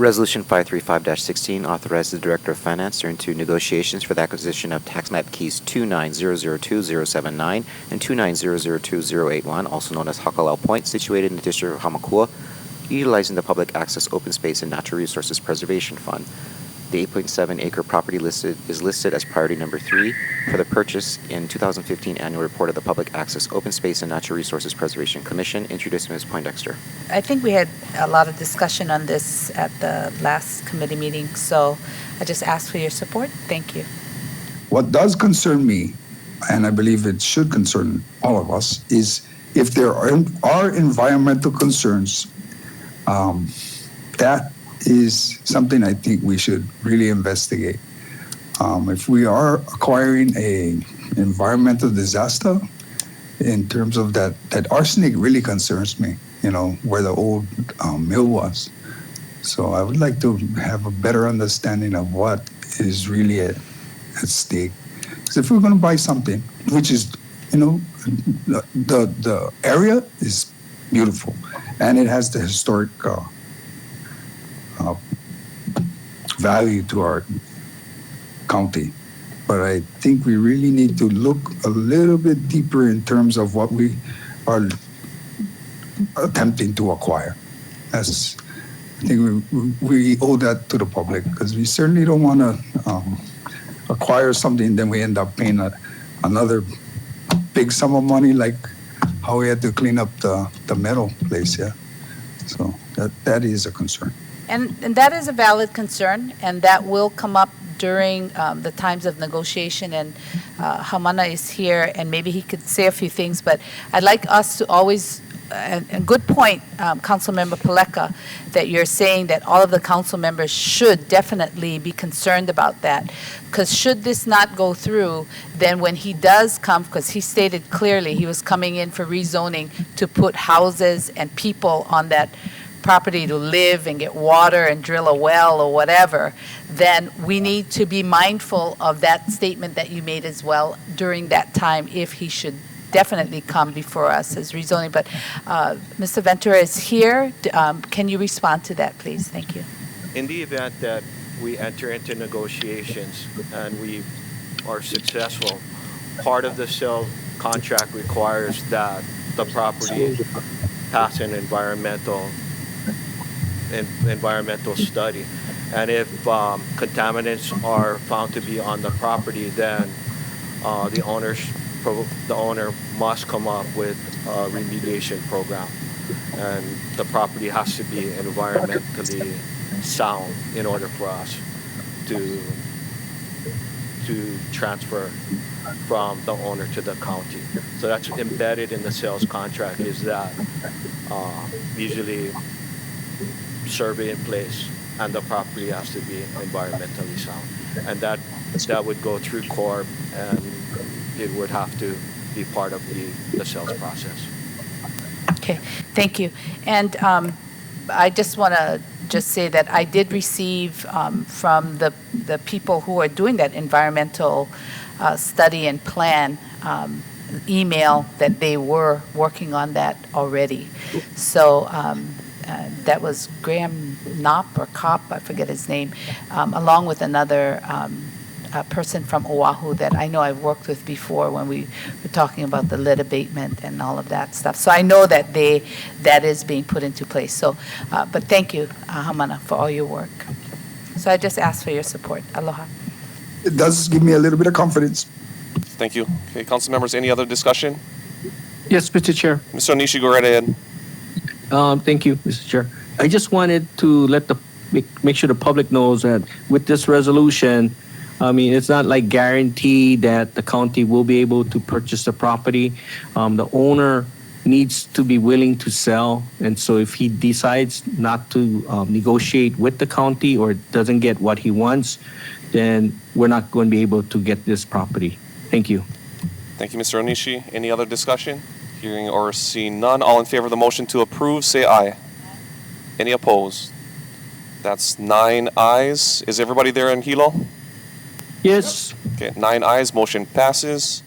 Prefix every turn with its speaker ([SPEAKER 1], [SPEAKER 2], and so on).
[SPEAKER 1] Resolution 535-16 authorizes the Director of Finance to enter into negotiations for the acquisition of tax map keys 29002-079 and 29002-081, also known as Hakalau Point, situated in the district of Hamakua, utilizing the Public Access Open Space and Natural Resources Preservation Fund. The 8.7-acre property is listed as priority number 3 for the purchase in 2015 annual report of the Public Access Open Space and Natural Resources Preservation Commission. Introduced Ms. Poindexter.
[SPEAKER 2] I think we had a lot of discussion on this at the last committee meeting, so I just ask for your support. Thank you.
[SPEAKER 3] What does concern me, and I believe it should concern all of us, is if there are environmental concerns, that is something I think we should really investigate. If we are acquiring an environmental disaster, in terms of that arsenic really concerns me, where the old mill was. So I would like to have a better understanding of what is really at stake. Because if we're going to buy something, which is, the area is beautiful, and it has the historic value to our county. But I think we really need to look a little bit deeper in terms of what we are attempting to acquire. I think we owe that to the public, because we certainly don't want to acquire something, then we end up paying another big sum of money, like how we had to clean up the metal place, yeah. So that is a concern.
[SPEAKER 2] And that is a valid concern, and that will come up during the times of negotiation. And Hamana is here, and maybe he could say a few things. But I'd like us to always, and good point, Councilmember Paleka, that you're saying that all of the council members should definitely be concerned about that. Because should this not go through, then when he does come, because he stated clearly he was coming in for rezoning to put houses and people on that property to live and get water and drill a well or whatever, then we need to be mindful of that statement that you made as well during that time, if he should definitely come before us as rezoning. But Mr. Ventura is here. Can you respond to that, please? Thank you.
[SPEAKER 4] In the event that we enter into negotiations and we are successful, part of the sale contract requires that the property pass an environmental study, and if contaminants are found to be on the property, then the owner must come up with a remediation program, and the property has to be environmentally sound in order for us to transfer from the owner to the county. So that's embedded in the sales contract, is that usually survey in place and the property has to be environmentally sound, and that would go through Corp, and it would have to be part of the sales process.
[SPEAKER 2] Okay, thank you. And I just want to say that I did receive from the people who are doing that environmental study and plan email that they were working on that already. So that was Graham Knopp or Kopp, I forget his name, along with another person from Oahu that I know I've worked with before when we were talking about the lead abatement and all of that stuff. So I know that that is being put into place. So, but thank you, Hamana, for all your work. So I just ask for your support. Aloha.
[SPEAKER 3] It does give me a little bit of confidence.
[SPEAKER 5] Thank you. Okay, council members, any other discussion?
[SPEAKER 6] Yes, Mr. Chair.
[SPEAKER 5] Mr. Onishi, go right ahead.
[SPEAKER 6] Thank you, Mr. Chair. I just wanted to make sure the public knows that with this resolution, I mean, it's not like guaranteed that the county will be able to purchase the property. The owner needs to be willing to sell. And so if he decides not to negotiate with the county or doesn't get what he wants, then we're not going to be able to get this property. Thank you.
[SPEAKER 5] Thank you, Mr. Onishi. Any other discussion? Hearing or seeing none, all in favor of the motion to approve, say aye. Any opposed? That's 9 ayes. Is everybody there in Hilo?
[SPEAKER 6] Yes.
[SPEAKER 5] Okay, 9 ayes, motion passes.